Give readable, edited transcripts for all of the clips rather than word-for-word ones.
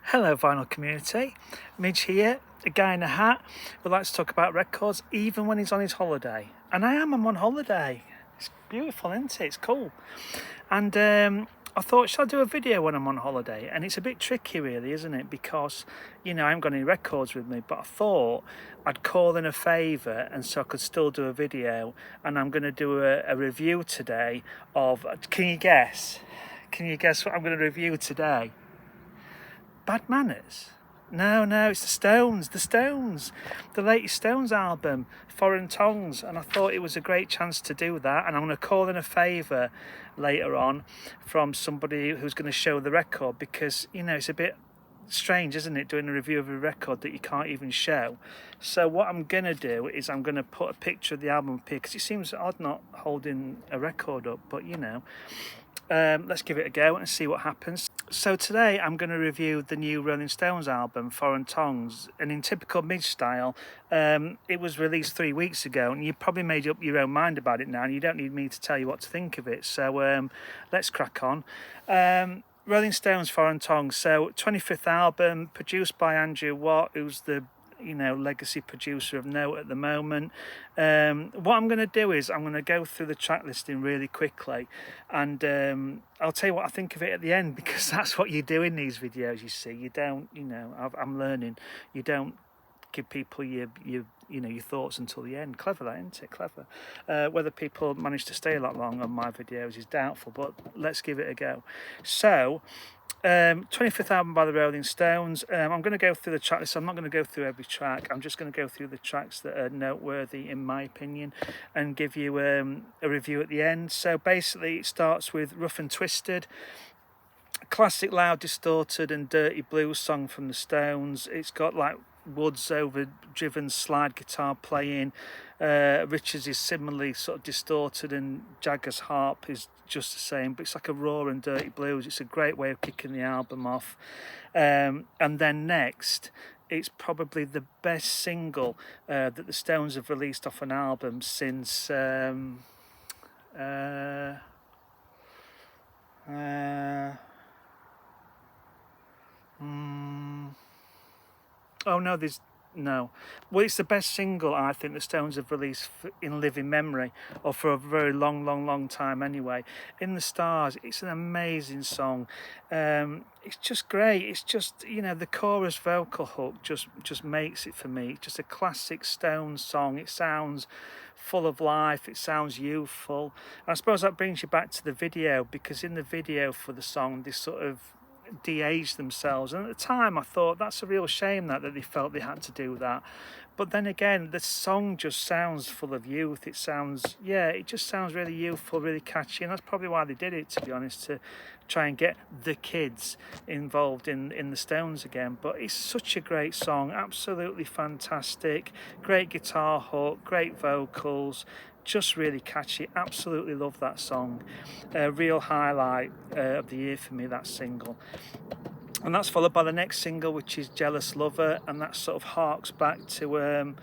Hello vinyl community, Midge here, a guy in a hat who likes to talk about records even when he's on his holiday. And I'm on holiday. It's beautiful, isn't it? It's cool. And I thought, shall I do a video when I'm on holiday? And it's a bit tricky really, isn't it? Because, I haven't got any records with me, but I thought I'd call in a favour and so I could still do a video. And I'm going to do a review today of, can you guess? Can you guess what I'm going to review today? Bad Manners? No, it's the Stones, the latest Stones album, Foreign Tongues, and I thought it was a great chance to do that, and I'm going to call in a favour later on from somebody who's going to show the record, because, it's a bit strange, isn't it, doing a review of a record that you can't even show. So what I'm going to do is I'm going to put a picture of the album up here, because it seems odd not holding a record up, but let's give it a go and see what happens. So today I'm going to review the new Rolling Stones album, Foreign Tongues, and in typical Midge style, it was released 3 weeks ago, and you probably made up your own mind about it now, and you don't need me to tell you what to think of it. So let's crack on. Rolling Stones, Foreign Tongues, so 25th album, produced by Andrew Watt, who's the legacy producer of note at the moment. What I'm going to do is I'm going to go through the track listing really quickly, and I'll tell you what I think of it at the end, because that's what you do in these videos. You see, you don't, I'm learning. You don't give people your thoughts until the end. Clever, that, isn't it? Clever. Whether people manage to stay a lot long on my videos is doubtful, but let's give it a go. So 25th album by the Rolling Stones. I'm going to go through the track list. I'm not going to go through every track. I'm just going to go through the tracks that are noteworthy in my opinion and give you a review at the end. So basically it starts with Rough and Twisted, a classic loud, distorted and dirty blues song from the Stones. It's got like Wood's overdriven slide guitar playing. Richards is similarly sort of distorted, and Jagger's harp is just the same, but it's like a raw and dirty blues. It's a great way of kicking the album off. And then next, it's probably the best single that the Stones have released off an album since oh no, there's no. Well, it's the best single I think the Stones have released in living memory, or for a very long time anyway. In the Stars, it's an amazing song. It's just great. It's just, the chorus vocal hook just makes it for me. It's just a classic Stones song. It sounds full of life, it sounds youthful. And I suppose that brings you back to the video, because in the video for the song, they sort of de-aged themselves, and at the time I thought that's a real shame that they felt they had to do that. But then again, the song just sounds full of youth. It just sounds really youthful, really catchy, and that's probably why they did it, to be honest, to try and get the kids involved in the Stones again. But it's such a great song, absolutely fantastic, great guitar hook, great vocals, just really catchy. Absolutely love that song. Real highlight of the year for me, that single. And that's followed by the next single, which is Jealous Lover, and that sort of harks back to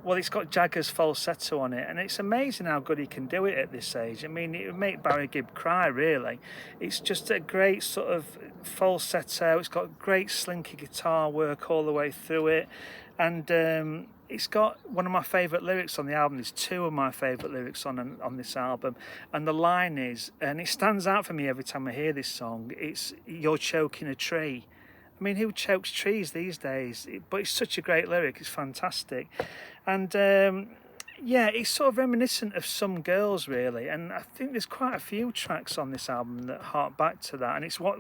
it's got Jagger's falsetto on it, and it's amazing how good he can do it at this age. I mean, it would make Barry Gibb cry, really. It's just a great sort of falsetto. It's got great slinky guitar work all the way through it, and it's got one of my favourite lyrics on the album. There's two of my favourite lyrics on this album, and the line is, and it stands out for me every time I hear this song, it's "You're choking a tree." I mean, who chokes trees these days? But it's such a great lyric. It's fantastic. And it's sort of reminiscent of Some Girls, really. And I think there's quite a few tracks on this album that hark back to that. And it's what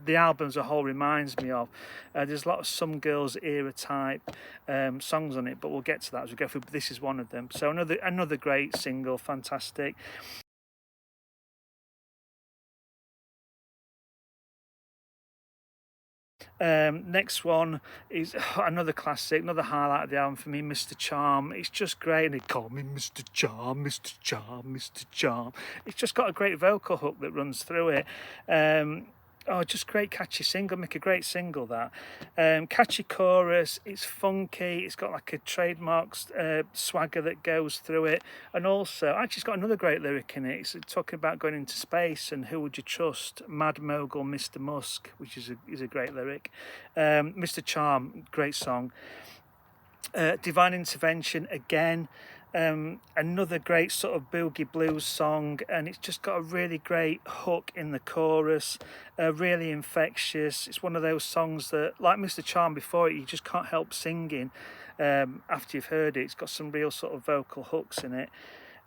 the album as a whole reminds me of. There's a lot of Some Girls era type songs on it, but we'll get to that as we go through. But this is one of them. So another great single, fantastic. Next one is another classic, another highlight of the album for me, Mr. Charm. It's just great, and they call me Mr. Charm, Mr. Charm, Mr. Charm. It's just got a great vocal hook that runs through it. just great catchy single, make a great single that. Catchy chorus, it's funky, it's got like a trademark swagger that goes through it, and also actually it's got another great lyric in it. It's talking about going into space and who would you trust, Mad Mogul Mr. Musk, which is a great lyric. Mr. Charm, great song. Divine Intervention, again, another great sort of boogie blues song, and it's just got a really great hook in the chorus, really infectious. It's one of those songs that, like Mr. Charm before it, you just can't help singing after you've heard it. It's got some real sort of vocal hooks in it.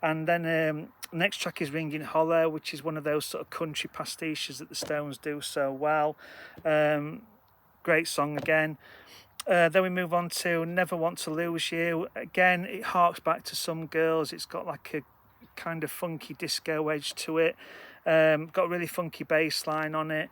And then next track is Ringing Hollow, which is one of those sort of country pastiches that the Stones do so well. Great song again. Then we move on to Never Want to Lose You. Again, it harks back to Some Girls. It's got like a kind of funky disco edge to it. Got a really funky bass line on it.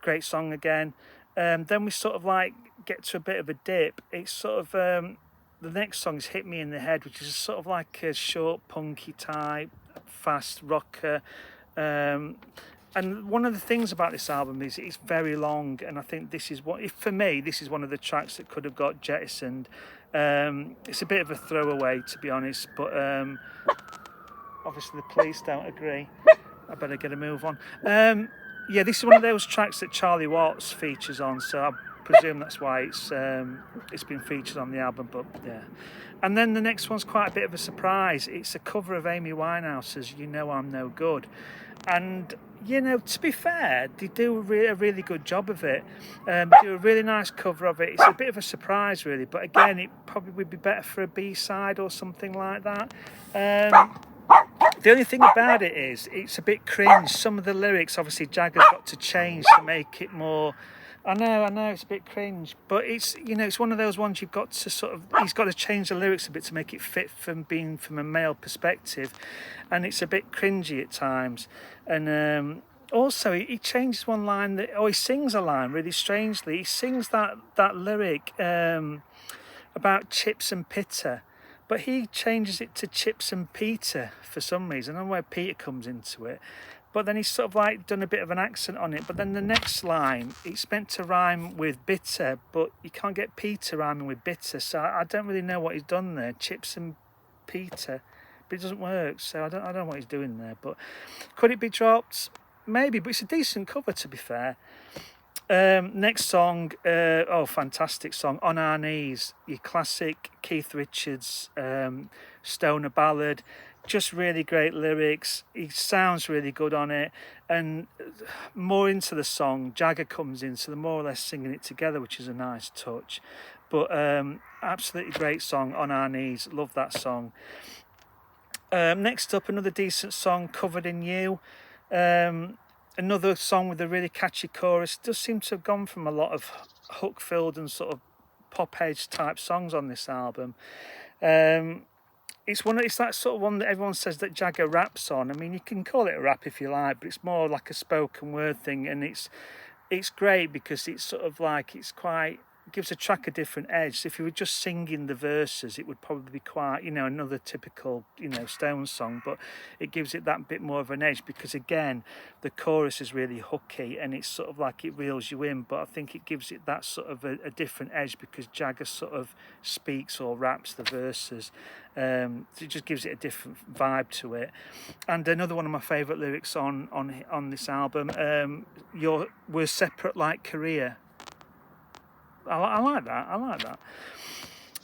Great song again. Then we sort of like get to a bit of a dip. It's sort of the next song is Hit Me in the Head, which is sort of like a short punky type, fast rocker. And one of the things about this album is it's very long, and I think this is for me, this is one of the tracks that could have got jettisoned. It's a bit of a throwaway, to be honest, but obviously the police don't agree. I better get a move on. Yeah, this is one of those tracks that Charlie Watts features on, so I presume that's why it's been featured on the album. But yeah, and then the next one's quite a bit of a surprise. It's a cover of Amy Winehouse's "You Know I'm No Good," and you know, to be fair, they do a really good job of it. They do a really nice cover of it. It's a bit of a surprise, really, but again, it probably would be better for a B-side or something like that. The only thing about it is, it's a bit cringe. Some of the lyrics, obviously, Jagger's got to change to make it more... I know, it's a bit cringe, but it's, you know, it's one of those ones you've got to he's got to change the lyrics a bit to make it fit from being from a male perspective, and it's a bit cringy at times. And also, he changes one line, he sings a line really strangely. He sings that lyric about chips and pitter, but he changes it to chips and Peter for some reason. I don't know where Peter comes into it. But then he's sort of like done a bit of an accent on it. But then the next line, it's meant to rhyme with bitter, but you can't get Peter rhyming with bitter. So I don't really know what he's done there, chips and Peter. But it doesn't work, so I don't know what he's doing there. But could it be dropped? Maybe, but it's a decent cover, to be fair. Next song, fantastic song, On Our Knees, your classic Keith Richards stoner ballad. Just really great lyrics. He sounds really good on it, and more into the song, Jagger comes in, so they're more or less singing it together, which is a nice touch. But absolutely great song, On Our Knees. Love that song. Next up, another decent song, Covered in You. Another song with a really catchy chorus. It does seem to have gone from a lot of hook-filled and sort of pop-edge type songs on this album. It's that sort of one that everyone says that Jagger raps on. I mean, you can call it a rap if you like, but it's more like a spoken word thing, and it's great because it's sort of like gives a track a different edge. So if you were just singing the verses, it would probably be quite, you know, another typical, you know, Stones song, but it gives it that bit more of an edge because, again, the chorus is really hooky and it's sort of like it reels you in, but I think it gives it that sort of a different edge because Jagger sort of speaks or raps the verses. So it just gives it a different vibe to it. And another one of my favourite lyrics on this album, we're separate like Korea. I like that.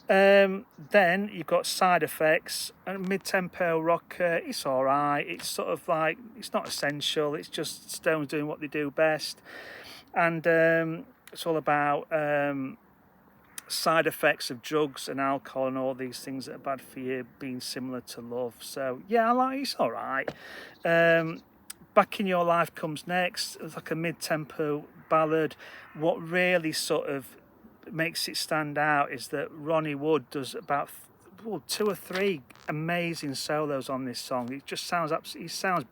Then you've got Side Effects, a mid-tempo rocker. It's all right. It's sort of like, it's not essential. It's just Stones doing what they do best. And it's all about side effects of drugs and alcohol and all these things that are bad for you being similar to love. So, yeah, it's all right. Back in Your Life comes next. It's like a mid-tempo ballad. What really sort of makes it stand out is that Ronnie Wood does about 2 or 3 amazing solos on this song. It just sounds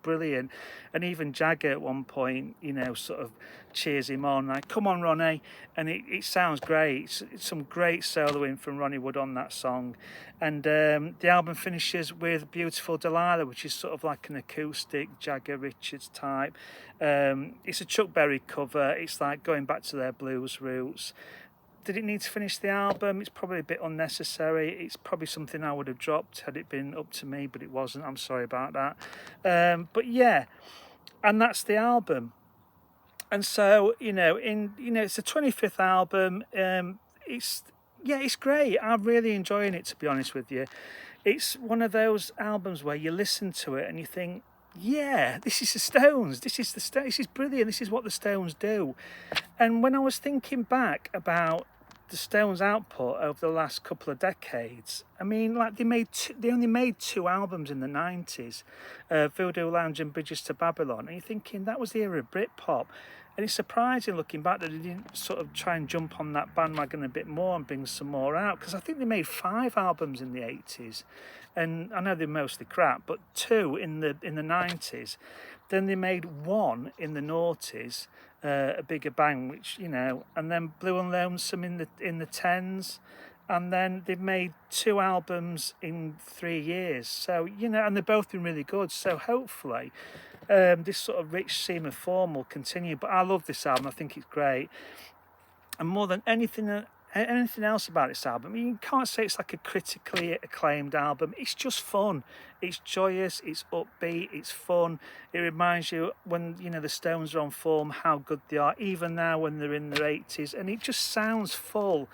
brilliant, and even Jagger at one point, you know, sort of cheers him on, like, come on Ronnie, and it sounds great. It's some great soloing from Ronnie Wood on that song. And the album finishes with Beautiful Delilah, which is sort of like an acoustic Jagger Richards type. It's a Chuck Berry cover. It's like going back to their blues roots. Did it need to finish the album? It's probably a bit unnecessary. It's probably something I would have dropped had it been up to me, but it wasn't. I'm sorry about that. But yeah, and that's the album. And so, it's the 25th album. It's great. I'm really enjoying it, to be honest with you. It's one of those albums where you listen to it and you think, yeah, this is the Stones. This is brilliant. This is what the Stones do. And when I was thinking back about the Stones' output over the last couple of decades, I mean, like they only made 2 albums in the 90s, Voodoo Lounge and Bridges to Babylon, and you're thinking that was the era of Britpop. And it's surprising looking back that they didn't sort of try and jump on that bandwagon a bit more and bring some more out, because I think they made 5 albums in the 80s, and I know they're mostly crap, but 2 in the 90s. Then they made 1 in the noughties, A Bigger Bang, which, and then Blue and Lonesome in the 10s, and then they've made 2 albums in 3 years. So, and they've both been really good. So hopefully this sort of rich seam of form will continue. But I love this album. I think it's great. And more than anything else about this album, I mean, you can't say it's like a critically acclaimed album. It's just fun. It's joyous, it's upbeat, it's fun. It reminds you when, the Stones are on form, how good they are, even now when they're in their 80s. And it just sounds full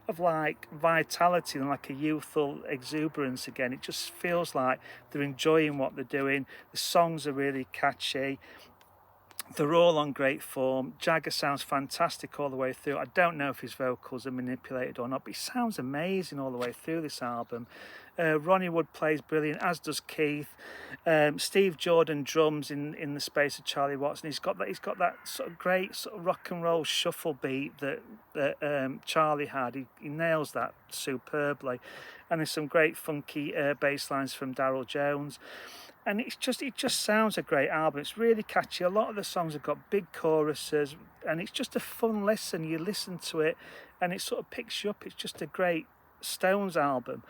of like vitality and like a youthful exuberance again. It just feels like they're enjoying what they're doing. The songs are really catchy. They're all on great form. Jagger sounds fantastic all the way through. I don't know if his vocals are manipulated or not, but he sounds amazing all the way through this album. Ronnie Wood plays brilliant, as does Keith. Steve Jordan drums in the space of Charlie Watts, and he's got that sort of great sort of rock and roll shuffle beat that Charlie had. He nails that superbly, and there's some great funky bass lines from Darryl Jones. And it just sounds a great album. It's really catchy. A lot of the songs have got big choruses, and it's just a fun listen. You listen to it and it sort of picks you up. It's just a great Stones album.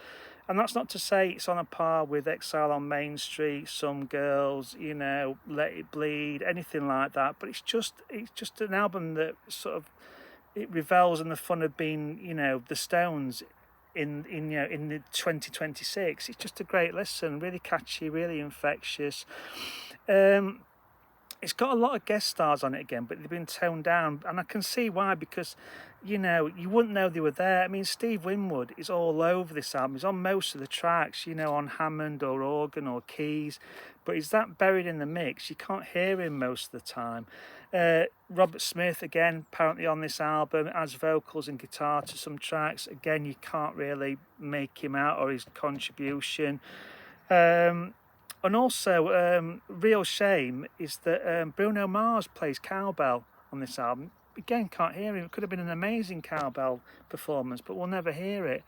And that's not to say it's on a par with Exile on Main Street, Some Girls, Let It Bleed, anything like that. But it's just an album that sort of, it revels in the fun of being, the Stones in the 2026. It's just a great listen, really catchy, really infectious. It's got a lot of guest stars on it again, but they've been toned down, and I can see why, because you wouldn't know they were there. I mean, Steve Winwood is all over this album. He's on most of the tracks, on Hammond or organ or keys, but he's that buried in the mix you can't hear him most of the time. Robert Smith, again, apparently on this album, adds vocals and guitar to some tracks. Again, you can't really make him out or his contribution. And also, real shame is that Bruno Mars plays cowbell on this album. Again, can't hear him. It could have been an amazing cowbell performance, but we'll never hear it.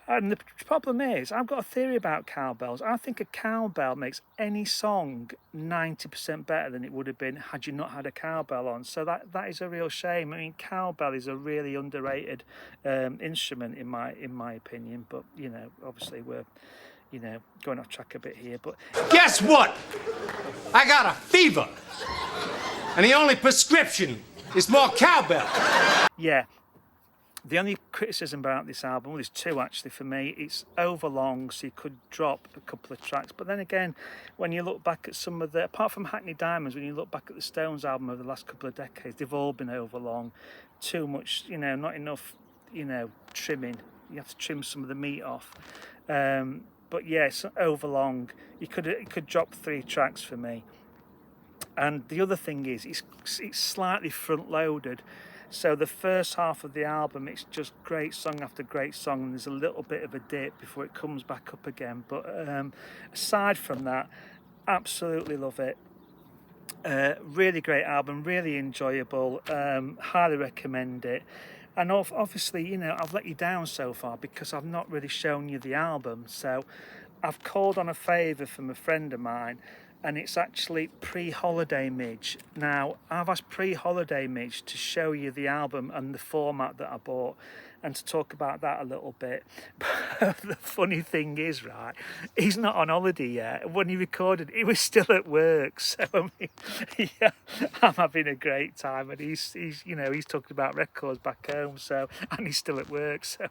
And the problem is, I've got a theory about cowbells. I think a cowbell makes any song 90% better than it would have been had you not had a cowbell on. So that is a real shame. I mean, cowbell is a really underrated instrument in my opinion. But obviously we're going off track a bit here. But guess what? I got a fever, and the only prescription is more cowbell. Yeah. The only criticism about this album, well, there's 2 actually for me. It's overlong, so you could drop a couple of tracks. But then again, when you look back at some of apart from Hackney Diamonds, when you look back at the Stones album over the last couple of decades, they've all been overlong. Too much, not enough, trimming. You have to trim some of the meat off. But yeah, it's overlong. You could drop 3 tracks for me. And the other thing is, it's slightly front-loaded. So the first half of the album, it's just great song after great song, and there's a little bit of a dip before it comes back up again. But aside from that, absolutely love it. Really great album, really enjoyable. Highly recommend it. And obviously, I've let you down so far because I've not really shown you the album. So I've called on a favour from a friend of mine, and it's actually pre-holiday Midge. Now, I've asked pre-holiday Midge to show you the album and the format that I bought, and to talk about that a little bit. But the funny thing is, right, he's not on holiday yet. When he recorded, he was still at work. So I mean, yeah, I'm having a great time, and he's you know, he's talking about records back home. So, and he's still at work. So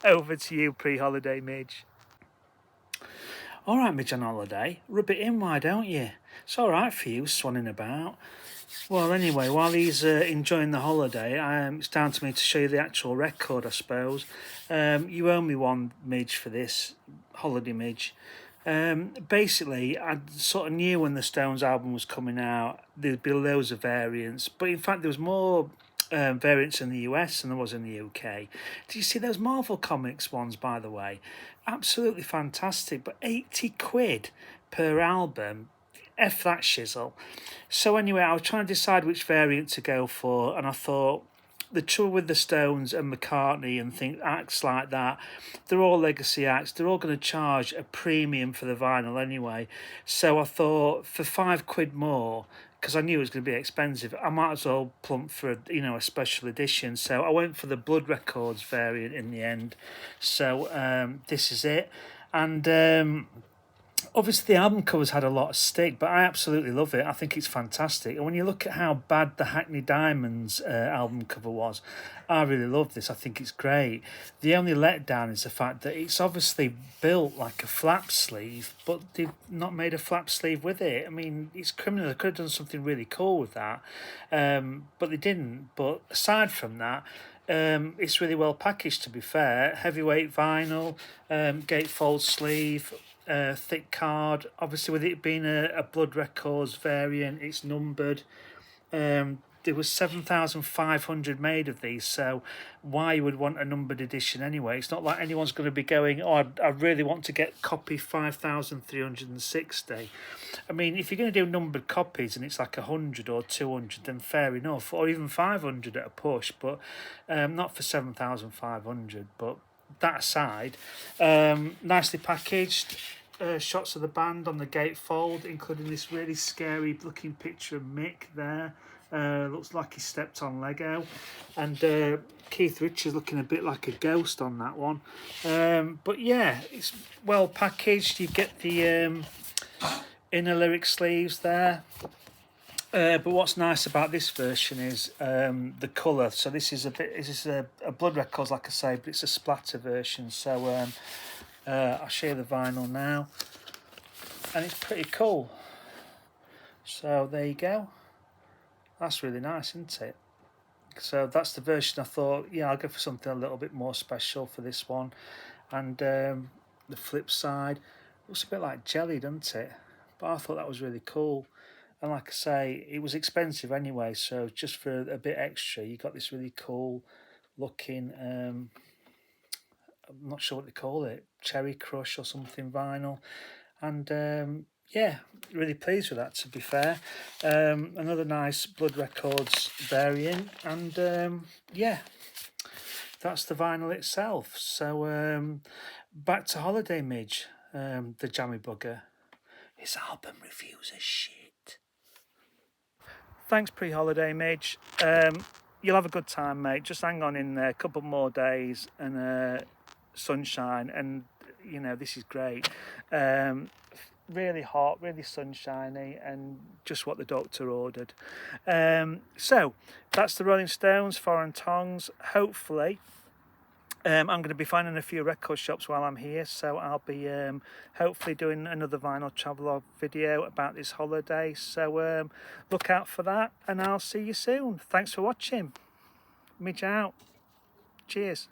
over to you, pre-holiday Midge. All right, Midge on holiday. Rub it in, why don't you? It's all right for you, swanning about. Well, anyway, while he's enjoying the holiday, it's down to me to show you the actual record, I suppose. You owe me one, Midge, for this holiday Midge. Basically, I sort of knew when the Stones album was coming out, there'd be loads of variants, but in fact, there was more variants in the US than there was in the UK. Did you see those Marvel Comics ones, by the way? Absolutely fantastic, but 80 quid per album. F that shizzle. So anyway, I was trying to decide which variant to go for, and I thought the trouble with the Stones and McCartney and acts like that, they're all legacy acts. They're all going to charge a premium for the vinyl anyway. So I thought for £5 more, because I knew it was going to be expensive, I might as well plump for a special edition. So I went for the Blood Records variant in the end. So this is it, and obviously the album covers had a lot of stick, but I absolutely love it. I think it's fantastic. And when you look at how bad the Hackney Diamonds album cover was, I really love this. I think it's great. The only letdown is the fact that it's obviously built like a flap sleeve, but they've not made a flap sleeve with it. I mean, it's criminal. They could have done something really cool with that, but they didn't. But aside from that, it's really well packaged, to be fair. Heavyweight vinyl, gatefold sleeve, thick card. Obviously, with it being a Blood Records variant, it's numbered. There was 7,500 made of these, so why you would want a numbered edition anyway? It's not like anyone's going to be going, oh, I really want to get copy 5,360. I mean, if you're going to do numbered copies and it's like 100 or 200, then fair enough, or even 500 at a push, but not for 7,500. But that aside, nicely packaged. Shots of the band on the gatefold, including this really scary looking picture of Mick there. Looks like he stepped on Lego, and Keith Richards looking a bit like a ghost on that one. But yeah, it's well packaged. You get the inner lyric sleeves there. But what's nice about this version is the colour. So this is a Blood Records, like I say, but it's a splatter version. So I'll show you the vinyl now, and it's pretty cool. So there you go. That's really nice, isn't it? So that's the version. I thought, yeah, I'll go for something a little bit more special for this one. And the flip side looks a bit like jelly, doesn't it? But I thought that was really cool. And like I say, it was expensive anyway, so just for a bit extra, you got this really cool looking, I'm not sure what they call it, Cherry Crush or something vinyl. And yeah, really pleased with that, to be fair. Another nice Blood Records variant, and yeah, that's the vinyl itself. So back to Holiday Midge, the jammy bugger. His album reviews are shit. Thanks, pre-holiday Midge. You'll have a good time, mate. Just hang on in there, a couple more days, and sunshine, and this is great. Really hot, really sunshiny, and just what the doctor ordered. So that's the Rolling Stones, Foreign Tongues. Hopefully I'm going to be finding a few record shops while I'm here, so I'll be hopefully doing another vinyl travelogue video about this holiday. So look out for that, and I'll see you soon. Thanks for watching. Midge out. Cheers.